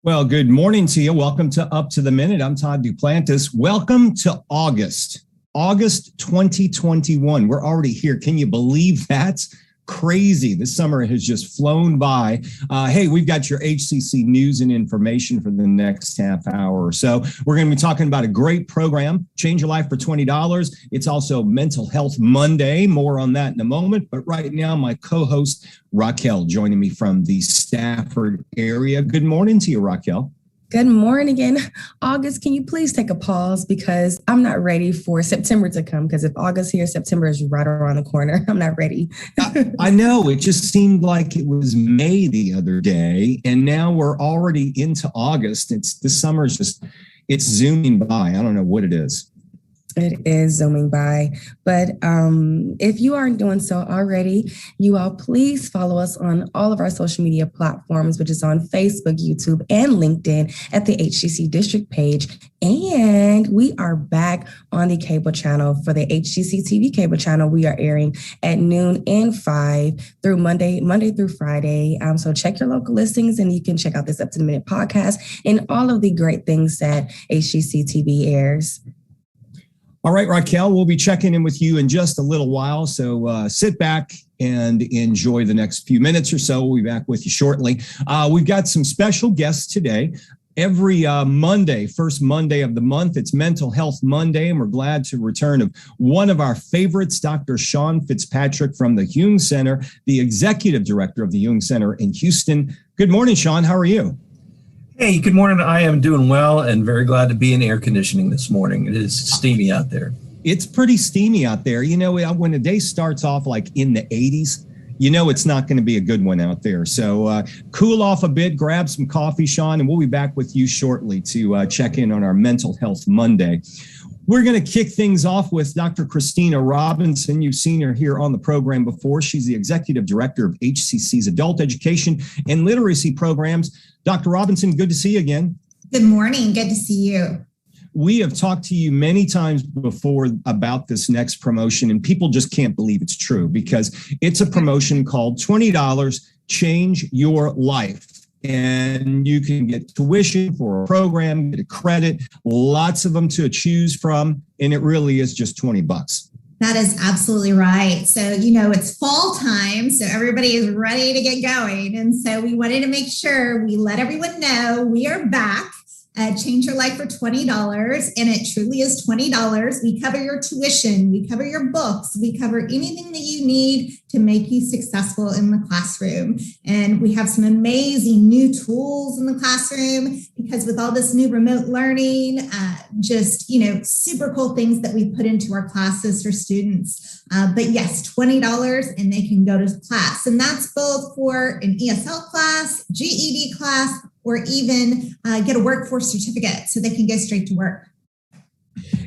Well, good morning to you. Welcome to Up to the Minute. I'm Todd Duplantis. Welcome to August 2021. We're already here. Can you believe that? Crazy. This summer has just flown by. Hey, we've got your HCC news and information for the next half hour or so. We're going to be talking about a great program, Change Your Life for $20. It's also Mental Health Monday. More on that in a moment. But right now, my co-host, Raquel, joining me from the Stafford area. Good morning to you, Raquel. Good morning again. August, can you please take a pause because I'm not ready for September to come, because if August here, September is right around the corner. I'm not ready. I know. It just seemed like it was May the other day, and now we're already into August. This summer is just, it's zooming by. I don't know what it is. It is zooming by. But if you aren't doing so already, you all please follow us on all of our social media platforms, which is on Facebook, YouTube, and LinkedIn at the HCC District page. And we are back on the cable channel for the HCCTV cable channel. We are airing at noon and 5 through Monday through Friday. So check your local listings and you can check out this Up to the Minute podcast and all of the great things that HCCTV airs. All right, Raquel, we'll be checking in with you in just a little while. So sit back and enjoy the next few minutes or so. We'll be back with you shortly. We've got some special guests today. Every Monday, first Monday of the month, it's Mental Health Monday, and we're glad to return of one of our favorites, Dr. Sean Fitzpatrick from the Jung Center, the executive director of the Jung Center in Houston. Good morning, Sean. How are you? Hey, good morning. I am doing well and very glad to be in air conditioning this morning. It is steamy out there. It's pretty steamy out there. You know, when a day starts off like in the 80s, you know it's not going to be a good one out there. So cool off a bit, grab some coffee, Sean, and we'll be back with you shortly to check in on our Mental Health Monday. We're going to kick things off with Dr. Christina Robinson. You've seen her here on the program before. She's the executive director of HCC's Adult Education and Literacy Programs. Dr. Robinson, good to see you again. Good morning. Good to see you. We have talked to you many times before about this next promotion, and people just can't believe it's true because it's a promotion called $20 Change Your Life. And you can get tuition for a program, get a credit, lots of them to choose from, and it really is just $20. That is absolutely right. So, you know, it's fall time, so everybody is ready to get going. And so we wanted to make sure we let everyone know we are back at Change Your Life for $20. And it truly is $20. We cover your tuition, we cover your books, we cover anything that you need to make you successful in the classroom. And we have some amazing new tools in the classroom because with all this new remote learning, just, you know, super cool things that we put into our classes for students. But yes, $20 and they can go to class. And that's both for an ESL class, GED class, or even get a workforce certificate so they can go straight to work.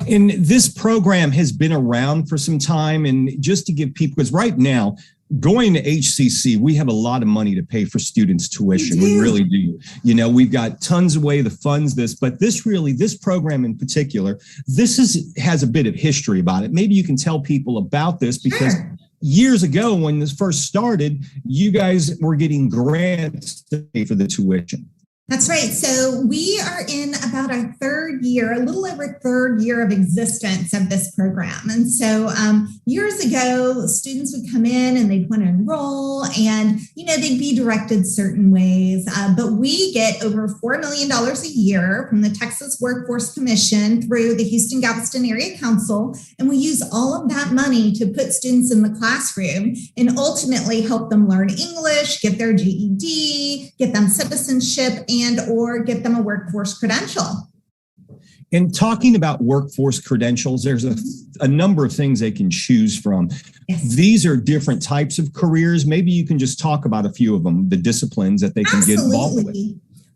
And this program has been around for some time. And just to give people, because right now, going to HCC, we have a lot of money to pay for students' tuition. We really do. You know, we've got tons of ways to fund this, but this program in particular, has a bit of history about it. Maybe you can tell people about this because years ago when this first started, you guys were getting grants to pay for the tuition. That's right. So we are in about our third year, a little over third year of existence of this program. And so years ago, students would come in and they'd want to enroll and, you know, they'd be directed certain ways. But we get over $4 million a year from the Texas Workforce Commission through the Houston-Galveston Area Council. And we use all of that money to put students in the classroom and ultimately help them learn English, get their GED, get them citizenship, and or get them a workforce credential. And talking about workforce credentials, there's a number of things they can choose from. Yes. These are different types of careers. Maybe you can just talk about a few of them, the disciplines that they can get involved with.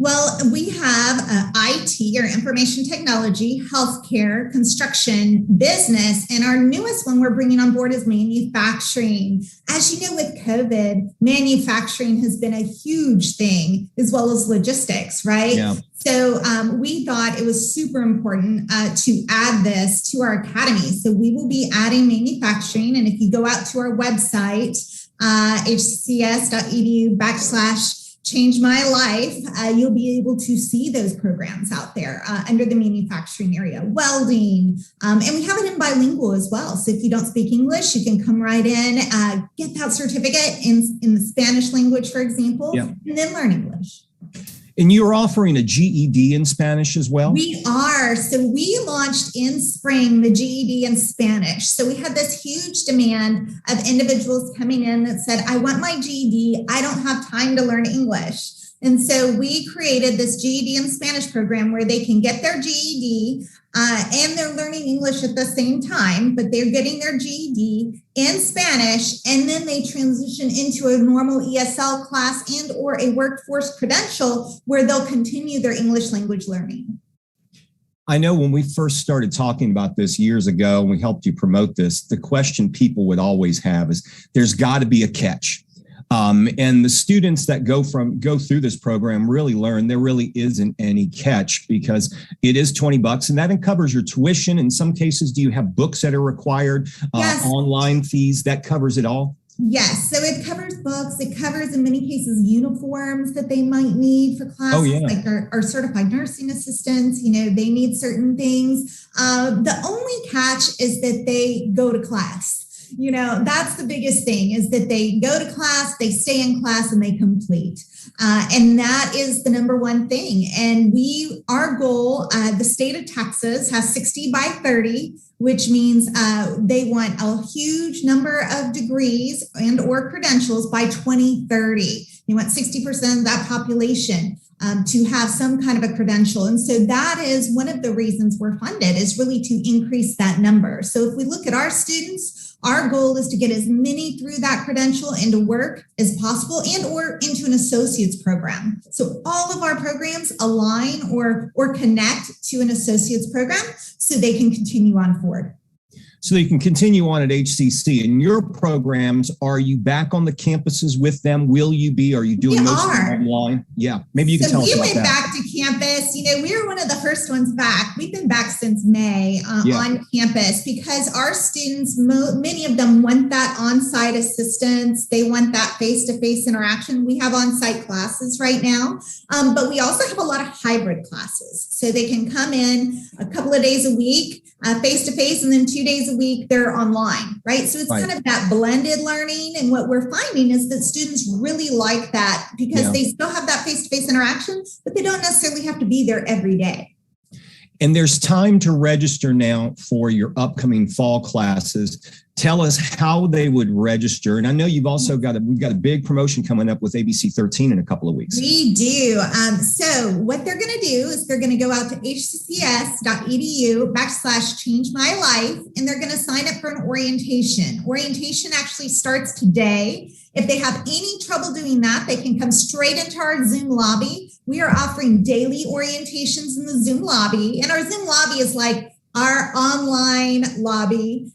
Well, we have IT or information technology, healthcare, construction, business, and our newest one we're bringing on board is manufacturing. As you know, with COVID, manufacturing has been a huge thing, as well as logistics, right? Yeah. So we thought it was super important to add this to our academy. So we will be adding manufacturing. And if you go out to our website, hccs.edu/Change My Life, you'll be able to see those programs out there under the manufacturing area, welding, and we have it in bilingual as well. So if you don't speak English, you can come right in, get that certificate in the Spanish language, for example, and then learn English. And you're offering a GED in Spanish as well? We are. So we launched in spring the GED in Spanish. So we had this huge demand of individuals coming in that said, I want my GED. I don't have time to learn English. And so we created this GED in Spanish program where they can get their GED and they're learning English at the same time, but they're getting their GED in Spanish, and then they transition into a normal ESL class and or a workforce credential where they'll continue their English language learning. I know when we first started talking about this years ago, and we helped you promote this, the question people would always have is, there's got to be a catch. And the students that go through this program really learn there really isn't any catch, because it is $20 and that covers your tuition. In some cases, do you have books that are required, Yes. Online fees? That covers it all? Yes. So it covers books. It covers, in many cases, uniforms that they might need for classes. Oh, yeah. Like our certified nursing assistants, they need certain things. The only catch is that they go to class. That's the biggest thing, is that they go to class, they stay in class, and they complete. And that is the number one thing. And our goal, the state of Texas has 60 by 30, which means they want a huge number of degrees and or credentials by 2030. They want 60% of that population to have some kind of a credential. And so that is one of the reasons we're funded, is really to increase that number. So if we look at our students, our goal is to get as many through that credential into work as possible and or into an associate's program. So all of our programs align or connect to an associate's program so they can continue on forward. So you can continue on at HCC. And your programs, are you back on the campuses with them? Will you be? Are you doing most of them online? Yeah, maybe you can tell us about that. We went back to campus. We were one of the first ones back. We've been back since May on campus, because our students, many of them want that on-site assistance. They want that face-to-face interaction. We have on-site classes right now, but we also have a lot of hybrid classes. So they can come in a couple of days a week, face-to-face, and then 2 days a week they're online, right? So it's kind of that blended learning. And what we're finding is that students really like that, because they still have that face-to-face interaction, but they don't necessarily have to be there every day. And there's time to register now for your upcoming fall classes. Tell us how they would register. And I know you've also we've got a big promotion coming up with ABC 13 in a couple of weeks. We do. So what they're going to do is they're going to go out to hccs.edu/Change My Life, and they're going to sign up for an orientation. Orientation actually starts today. If they have any trouble doing that, they can come straight into our Zoom lobby. We are offering daily orientations in the Zoom lobby, and our Zoom lobby is like our online lobby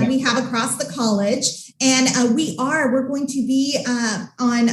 we have across the college. And we're going to be on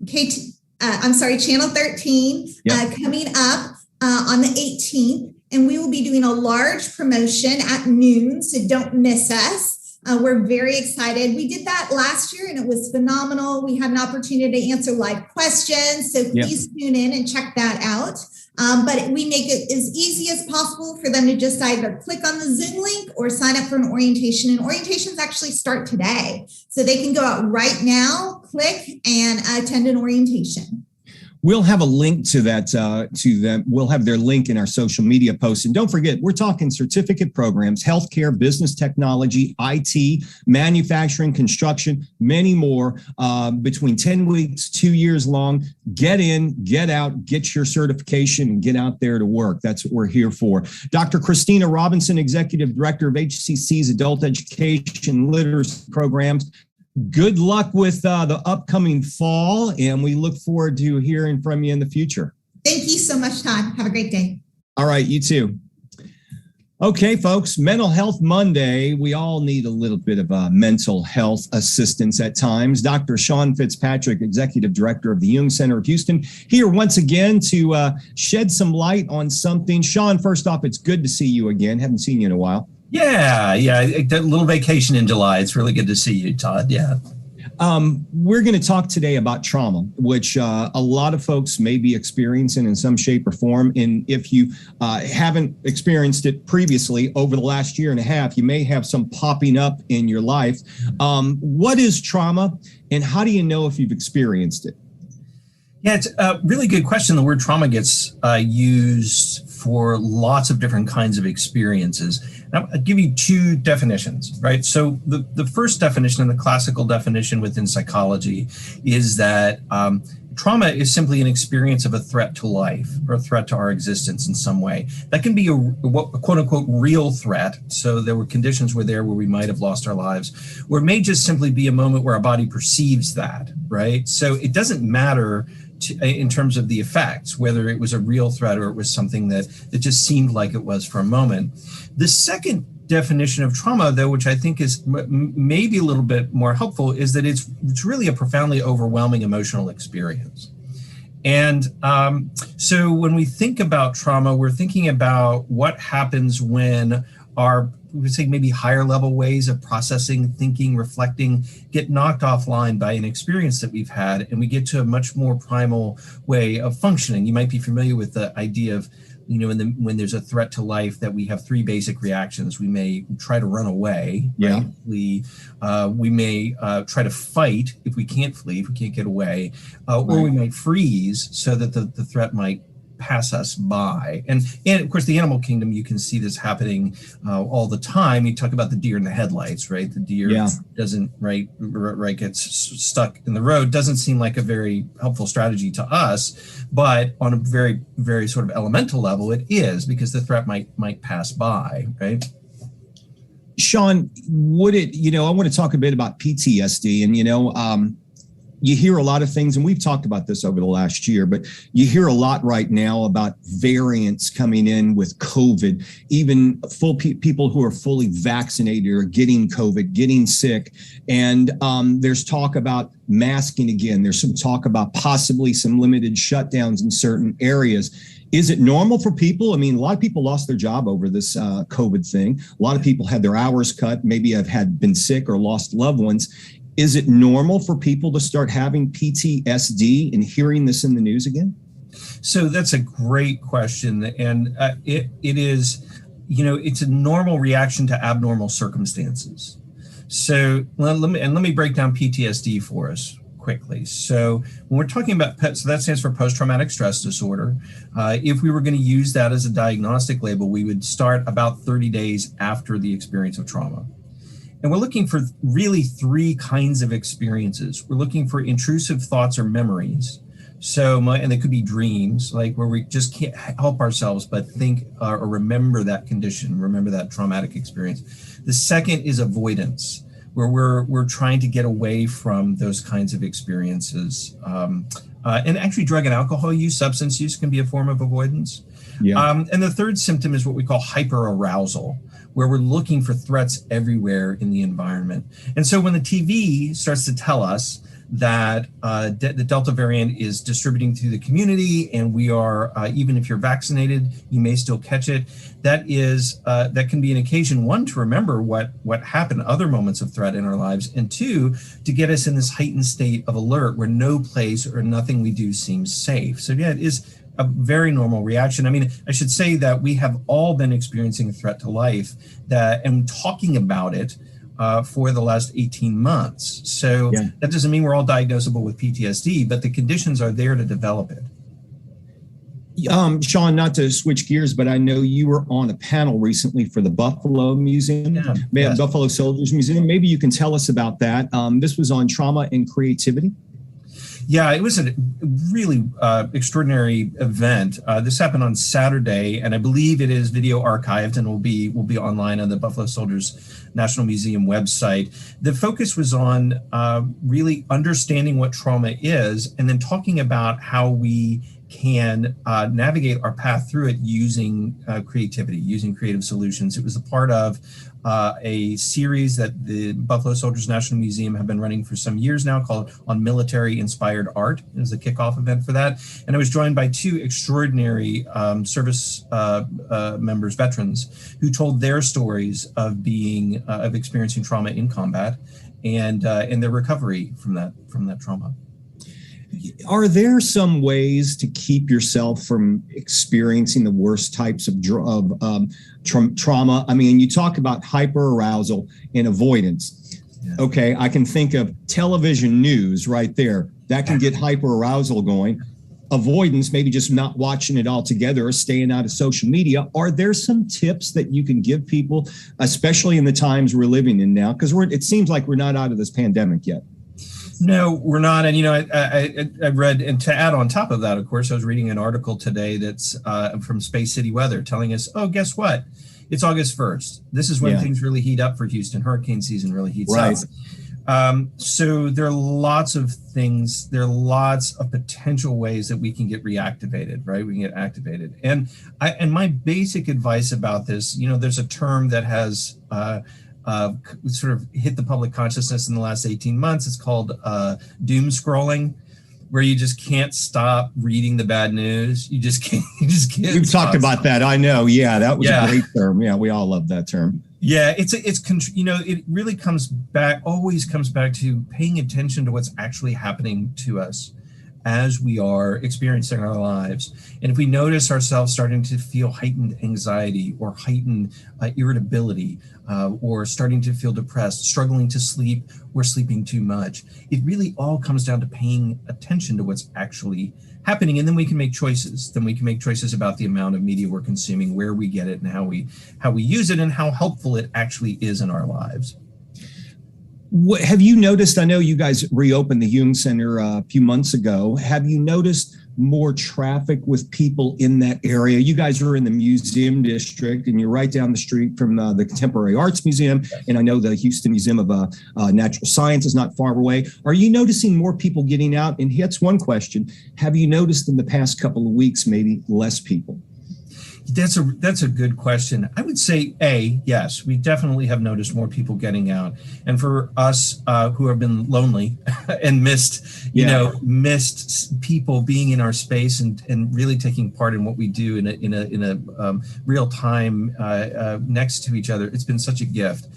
Channel 13 coming up on the 18th. And we will be doing a large promotion at noon, so don't miss us. We're very excited. We did that last year and it was phenomenal. We had an opportunity to answer live questions. So please tune in and check that out. But we make it as easy as possible for them to just either click on the Zoom link or sign up for an orientation. And orientations actually start today. So they can go out right now, click, and attend an orientation. We'll have a link to that, to them. We'll have their link in our social media posts. And don't forget, we're talking certificate programs, healthcare, business technology, IT, manufacturing, construction, many more, between 10 weeks, 2 years long. Get in, get out, get your certification, and get out there to work. That's what we're here for. Dr. Christina Robinson, Executive Director of HCC's Adult Education Literacy Programs. Good luck with the upcoming fall, and we look forward to hearing from you in the future. Thank you so much, Todd. Have a great day. All right, you too. Okay, folks, Mental Health Monday. We all need a little bit of mental health assistance at times. Dr. Sean Fitzpatrick, Executive Director of the Jung Center of Houston, here once again to shed some light on something. Sean, first off, it's good to see you again. Haven't seen you in a while. Yeah. A little vacation in July. It's really good to see you, Todd. Yeah. We're going to talk today about trauma, which a lot of folks may be experiencing in some shape or form. And if you haven't experienced it previously over the last year and a half, you may have some popping up in your life. What is trauma, and how do you know if you've experienced it? Yeah, it's a really good question. The word trauma gets used for lots of different kinds of experiences. Now, I'll give you two definitions, right? So the first definition, and the classical definition within psychology, is that trauma is simply an experience of a threat to life or a threat to our existence in some way. That can be a quote unquote real threat. So there were conditions where we might have lost our lives, or it may just simply be a moment where our body perceives that, right? So it doesn't matter in terms of the effects, whether it was a real threat or it was something that just seemed like it was for a moment. The second definition of trauma, though, which I think is maybe a little bit more helpful, is that it's really a profoundly overwhelming emotional experience. And so when we think about trauma, we're thinking about what happens when our, we would say, maybe higher level ways of processing, thinking, reflecting get knocked offline by an experience that we've had, and we get to a much more primal way of functioning. You might be familiar with the idea of, when there's a threat to life, that we have three basic reactions. We may try to run away. Yeah. Right? We may try to fight if we can't flee, if we can't get away, or we might freeze so that the threat might pass us by. And of course, the animal kingdom, you can see this happening all the time. You talk about the deer in the headlights, right? The deer doesn't, gets stuck in the road. Doesn't seem like a very helpful strategy to us, but on a very, very sort of elemental level, it is, because the threat might pass by, right? Sean, I want to talk a bit about PTSD, and you hear a lot of things, and we've talked about this over the last year, but you hear a lot right now about variants coming in with COVID. Even people who are fully vaccinated are getting COVID, getting sick. And there's talk about masking again. There's some talk about possibly some limited shutdowns in certain areas. Is it normal for people? I mean, a lot of people lost their job over this COVID thing. A lot of people had their hours cut, maybe have been sick or lost loved ones. Is it normal for people to start having PTSD and hearing this in the news again? So that's a great question. And it is, it's a normal reaction to abnormal circumstances. So let me break down PTSD for us quickly. So when we're talking about so that stands for post-traumatic stress disorder. If we were going to use that as a diagnostic label, we would start about 30 days after the experience of trauma. And we're looking for really three kinds of experiences. We're looking for intrusive thoughts or memories. And they could be dreams, like where we just can't help ourselves but think or remember that condition, remember that traumatic experience. The second is avoidance, where we're trying to get away from those kinds of experiences. And actually, drug and alcohol use, substance use can be a form of avoidance. Yeah. And the third symptom is what we call hyperarousal, where we're looking for threats everywhere in the environment. And so when the TV starts to tell us that the Delta variant is distributing through the community, and we are, even if you're vaccinated, you may still catch it, that can be an occasion, one, to remember what happened, other moments of threat in our lives, and two, to get us in this heightened state of alert where no place or nothing we do seems safe. So yeah, it is a very normal reaction. I mean, I should say that we have all been experiencing a threat to life and talking about it for the last 18 months. So that doesn't mean we're all diagnosable with PTSD, but the conditions are there to develop it. Sean, not to switch gears, but I know you were on a panel recently for the Buffalo Museum, Buffalo Soldiers Museum. Maybe you can tell us about that. This was on trauma and creativity. Yeah, it was a really extraordinary event. This happened on Saturday, and I believe it is video archived and will be online on the Buffalo Soldiers National Museum website. The focus was on really understanding what trauma is, and then talking about how we can navigate our path through it using creativity, using creative solutions. It was a part of a series that the Buffalo Soldiers National Museum have been running for some years now called On Military Inspired Art. It was a kickoff event for that. And I was joined by two extraordinary service members, veterans, who told their stories of experiencing trauma in combat and their recovery from that trauma. Are there some ways to keep yourself from experiencing the worst types of trauma? I mean, you talk about hyperarousal and avoidance. Yeah. Okay, I can think of television news right there. That can get hyperarousal going. Avoidance, maybe just not watching it all together or staying out of social media. Are there some tips that you can give people, especially in the times we're living in now? Because it seems like we're not out of this pandemic yet. No, we're not. And, I read, and to add on top of that, of course, I was reading an article today that's from Space City Weather telling us, oh, guess what? It's August 1st. This is when things really heat up for Houston. Hurricane season really heats up. So there are lots of things. There are lots of potential ways that we can get reactivated, right? We can get activated. And my basic advice about this, there's a term that has sort of hit the public consciousness in the last 18 months. It's called doom scrolling, where you just can't stop reading the bad news. You just can't. We've talked about that. I know. Yeah, that was a great term. Yeah, we all love that term. Yeah, it really always comes back to paying attention to what's actually happening to us as we are experiencing our lives. And if we notice ourselves starting to feel heightened anxiety or heightened irritability, or starting to feel depressed, struggling to sleep, or sleeping too much, it really all comes down to paying attention to what's actually happening. And then we can make choices. Then we can make choices about the amount of media we're consuming, where we get it, and how we use it, and how helpful it actually is in our lives. What have you noticed? I know you guys reopened the Jung Center a few months ago. Have you noticed more traffic with people in that area? You guys are in the museum district, and you're right down the street from the Contemporary Arts Museum. And I know the Houston Museum of Natural Science is not far away. Are you noticing more people getting out? And that's one question. Have you noticed in the past couple of weeks, maybe less people? That's a good question. I would say, yes, we definitely have noticed more people getting out. And for us who have been lonely and missed people being in our space and really taking part in what we do in a real time next to each other, it's been such a gift.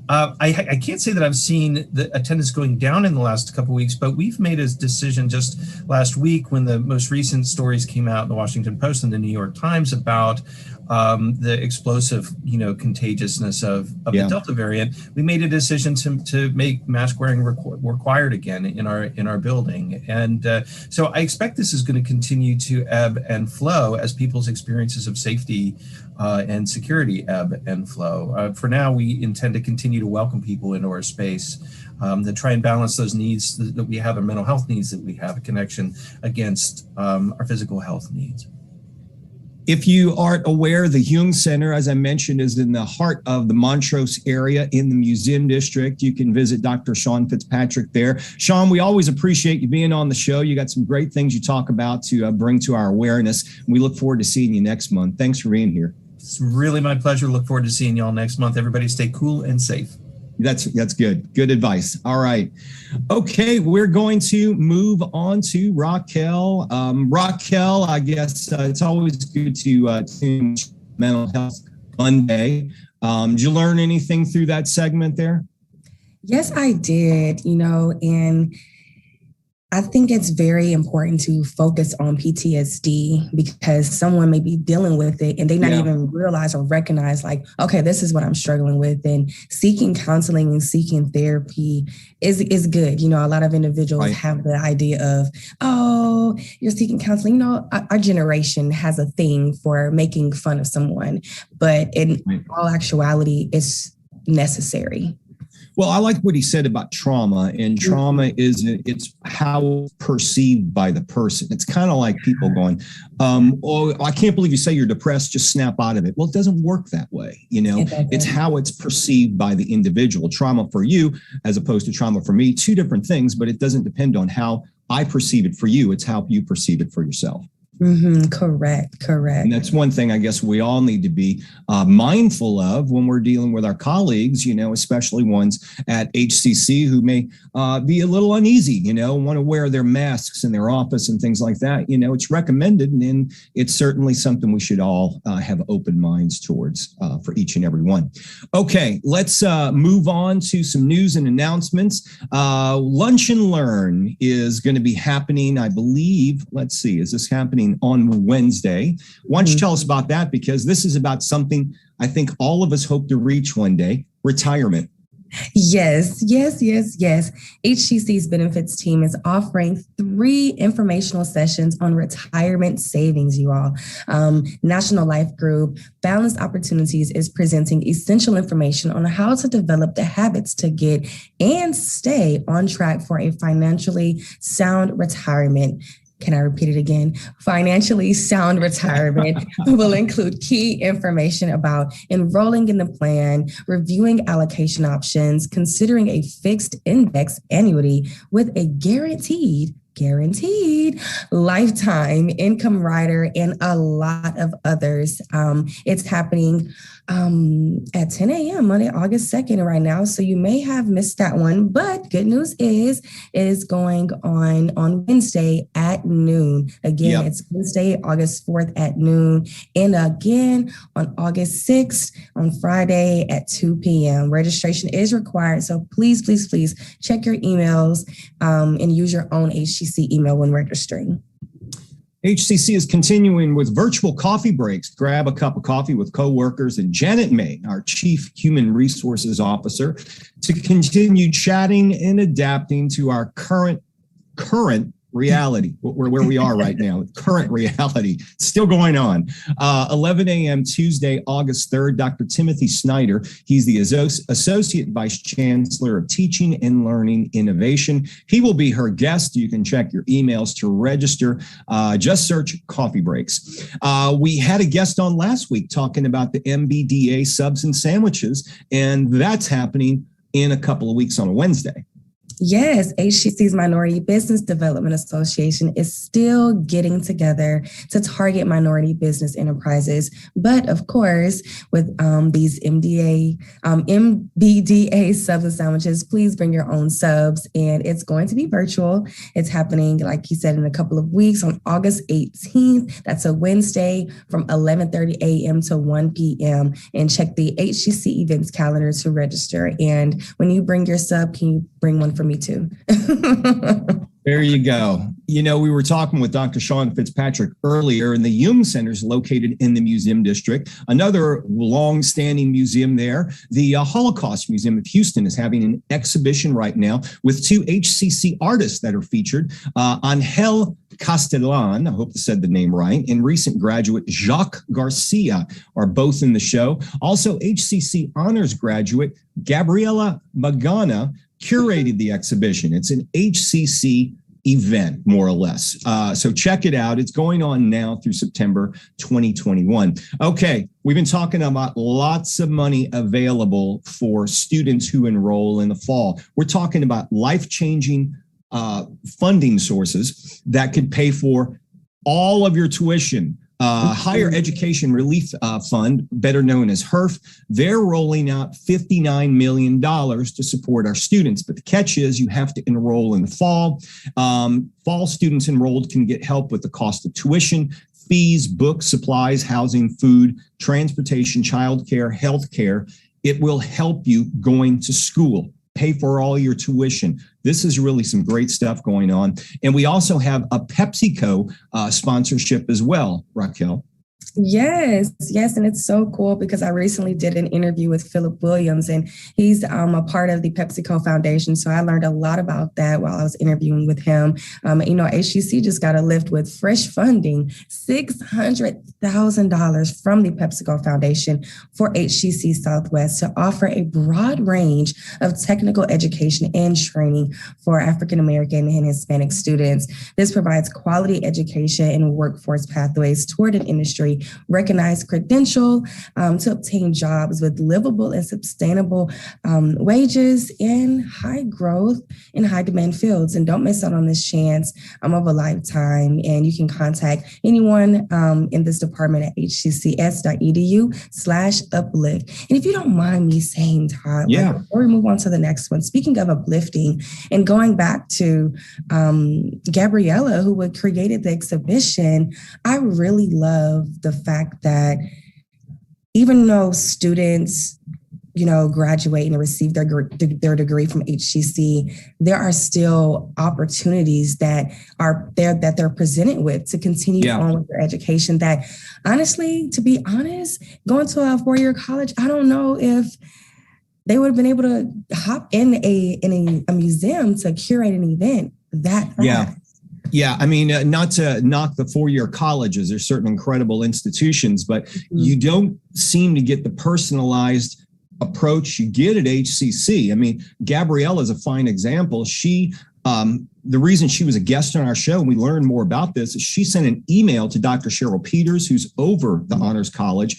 I can't say that I've seen the attendance going down in the last couple of weeks, but we've made a decision just last week when the most recent stories came out in the Washington Post and the New York Times about the explosive, contagiousness of the Delta variant. We made a decision to make mask wearing required again in our building, and so I expect this is going to continue to ebb and flow as people's experiences of safety and security ebb and flow. For now, we intend to continue to welcome people into our space, to try and balance those needs that we have, our mental health needs that we have, a connection against our physical health needs. If you aren't aware, the Jung Center, as I mentioned, is in the heart of the Montrose area in the Museum District. You can visit Dr. Sean Fitzpatrick there. Sean, we always appreciate you being on the show. You got some great things you talk about to bring to our awareness. We look forward to seeing you next month. Thanks for being here. It's really my pleasure. Look forward to seeing you all next month. Everybody stay cool and safe. That's good. Good advice. All right. Okay, we're going to move on to Raquel. Raquel, I guess it's always good to tune Mental Health Monday. Did you learn anything through that segment there? Yes, I did, and I think it's very important to focus on PTSD because someone may be dealing with it and they not even realize or recognize like, okay, this is what I'm struggling with. And seeking counseling and seeking therapy is good. You know, a lot of individuals have the idea of, oh, you're seeking counseling. You know, our generation has a thing for making fun of someone, but in all actuality, it's necessary. Well, I like what he said about trauma, and trauma it's how perceived by the person. It's kind of like people going, oh, I can't believe you say you're depressed, just snap out of it. Well, it doesn't work that way. You know, it's how it's perceived by the individual. Trauma for you as opposed to trauma for me, two different things, but it doesn't depend on how I perceive it for you. It's how you perceive it for yourself. Correct. And that's one thing I guess we all need to be mindful of when we're dealing with our colleagues, you know, especially ones at HCC who may be a little uneasy, you know, want to wear their masks in their office and things like that. You know, it's recommended, and it's certainly something we should all have open minds towards for each and every one. Okay, let's move on to some news and announcements. Lunch and Learn is going to be happening, I believe. Let's see, is this happening on Wednesday? Why don't you tell us about that? Because this is about something I think all of us hope to reach one day, retirement. Yes. HCC's benefits team is offering 3 informational sessions on retirement savings, you all. National Life Group Balanced Opportunities is presenting essential information on how to develop the habits to get and stay on track for a financially sound retirement. Can I repeat it again? Financially sound retirement will include key information about enrolling in the plan, reviewing allocation options, considering a fixed index annuity with a guaranteed lifetime income rider, and a lot of others. It's happening at 10 a.m. Monday, August 2nd right now. So you may have missed that one, but good news is going on Wednesday at noon. Again, It's Wednesday, August 4th at noon. And again, on August 6th on Friday at 2 p.m. Registration is required. So please check your emails and use your own HCC email when registering. HCC is continuing with virtual coffee breaks. Grab a cup of coffee with coworkers and Janet May, our Chief Human Resources Officer, to continue chatting and adapting to our current reality, where we are right now, current reality, still going on. 11 a.m. Tuesday, August 3rd, Dr. Timothy Snyder, he's the Associate Vice Chancellor of Teaching and Learning Innovation. He will be her guest. You can check your emails to register. Just search coffee breaks. We had a guest on last week talking about the MBDA subs and sandwiches, and that's happening in a couple of weeks on a Wednesday. Yes, HCC's Minority Business Development Association is still getting together to target minority business enterprises. But of course, with these MBDA subs and sandwiches, please bring your own subs. And it's going to be virtual. It's happening, like you said, in a couple of weeks on August 18th. That's a Wednesday from 11:30 a.m. to 1 p.m. And check the HCC events calendar to register. And when you bring your sub, can you bring one for me too? There you go. You know, we were talking with Dr. Sean Fitzpatrick earlier, and the Jung Center is located in the Museum District. Another long-standing museum there, the Holocaust Museum of Houston, is having an exhibition right now with 2 HCC artists that are featured. Angel Castellan, I hope I said the name right, and recent graduate Jacques Garcia are both in the show. Also, HCC honors graduate Gabriela Magana curated the exhibition. It's an HCC event, more or less. So check it out. It's going on now through September 2021. Okay, we've been talking about lots of money available for students who enroll in the fall. We're talking about life-changing funding sources that could pay for all of your tuition. Higher Education Relief Fund, better known as HERF, they're rolling out $59 million to support our students. But the catch is you have to enroll in the fall. Fall students enrolled can get help with the cost of tuition, fees, books, supplies, housing, food, transportation, childcare, healthcare. It will help you going to school. Pay for all your tuition. this is really some great stuff going on. And we also have a PepsiCo sponsorship as well, Raquel. Yes. And it's so cool because I recently did an interview with Philip Williams, and he's a part of the PepsiCo Foundation. So I learned a lot about that while I was interviewing with him. HCC just got a lift with fresh funding, $600,000 from the PepsiCo Foundation for HCC Southwest to offer a broad range of technical education and training for African American and Hispanic students. This provides quality education and workforce pathways toward an industry recognized credential to obtain jobs with livable and sustainable wages in high growth and high demand fields. And don't miss out on this chance of a lifetime. And you can contact anyone in this department at hccs.edu/uplift. And if you don't mind me saying, Todd, before we move on to the next one, speaking of uplifting and going back to Gabriella, who created the exhibition, I really love the fact that even though students, graduate and receive their degree from HCC, there are still opportunities that are there that they're presented with to continue on with their education. That honestly, to be honest, going to a 4-year college, I don't know if they would have been able to hop in a museum to curate an event that fast. Yeah, I mean, not to knock the 4-year colleges, they're certain incredible institutions, but you don't seem to get the personalized approach you get at HCC. I mean, Gabriella is a fine example. She, the reason she was a guest on our show, and we learned more about this, is she sent an email to Dr. Cheryl Peters, who's over the Honors College,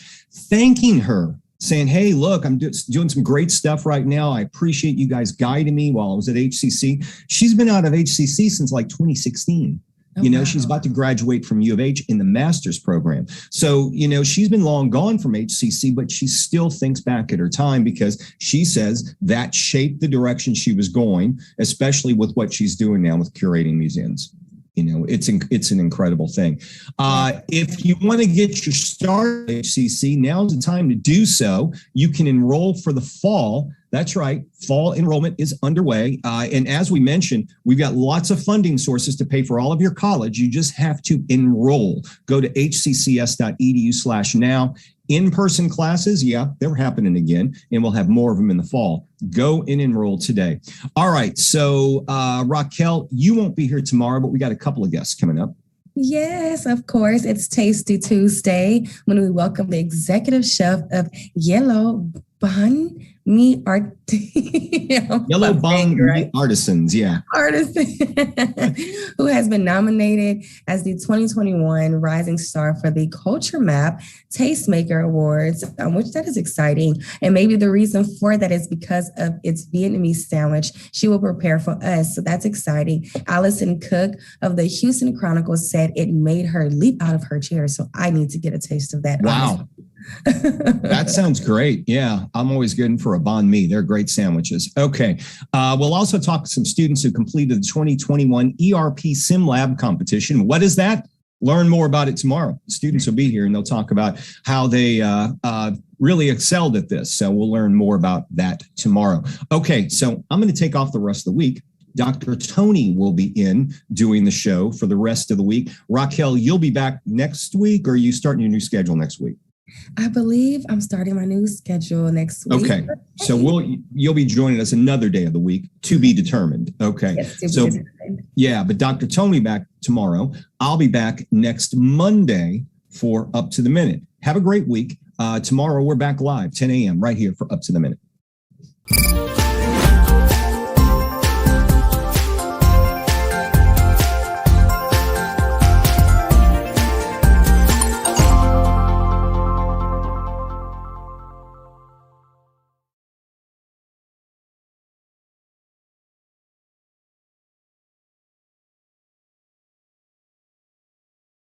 thanking her, saying, hey, look, I'm doing some great stuff right now. I appreciate you guys guiding me while I was at HCC. She's been out of HCC since like 2016. Wow. She's about to graduate from U of H in the master's program. So, she's been long gone from HCC, but she still thinks back at her time because she says that shaped the direction she was going, especially with what she's doing now with curating museums. It's an incredible thing. If you want to get your start at HCC, now's the time to do so. You can enroll for the fall. That's right. Fall enrollment is underway. And as we mentioned, we've got lots of funding sources to pay for all of your college. You just have to enroll. Go to hccs.edu/now. In-person classes, they're happening again, and we'll have more of them in the fall. Go and enroll today. All right. So, Raquel, you won't be here tomorrow, but we got a couple of guests coming up. Yes, of course. It's Tasty Tuesday when we welcome the executive chef of Yellow Banh Mi Yellow Banh Mi Artisans, who has been nominated as the 2021 Rising Star for the Culture Map Tastemaker Awards, which that is exciting. And maybe the reason for that is because of its Vietnamese sandwich she will prepare for us. So that's exciting. Allison Cook of the Houston Chronicle said it made her leap out of her chair. So I need to get a taste of that. Wow. Honestly. That sounds great. Yeah, I'm always good for a banh mi. They're great sandwiches. Okay. We'll also talk to some students who completed the 2021 ERP Sim Lab competition. What is that? Learn more about it tomorrow. Students will be here and they'll talk about how they really excelled at this. So we'll learn more about that tomorrow. Okay, so I'm going to take off the rest of the week. Dr. Tony will be in doing the show for the rest of the week. Raquel, you'll be back next week, or are you starting your new schedule next week? I believe I'm starting my new schedule next week. Okay. So you'll be joining us another day of the week to be determined. Okay. Yes, but Dr. Tony back tomorrow. I'll be back next Monday for Up to the Minute. Have a great week. Tomorrow we're back live, 10 a.m. right here for Up to the Minute.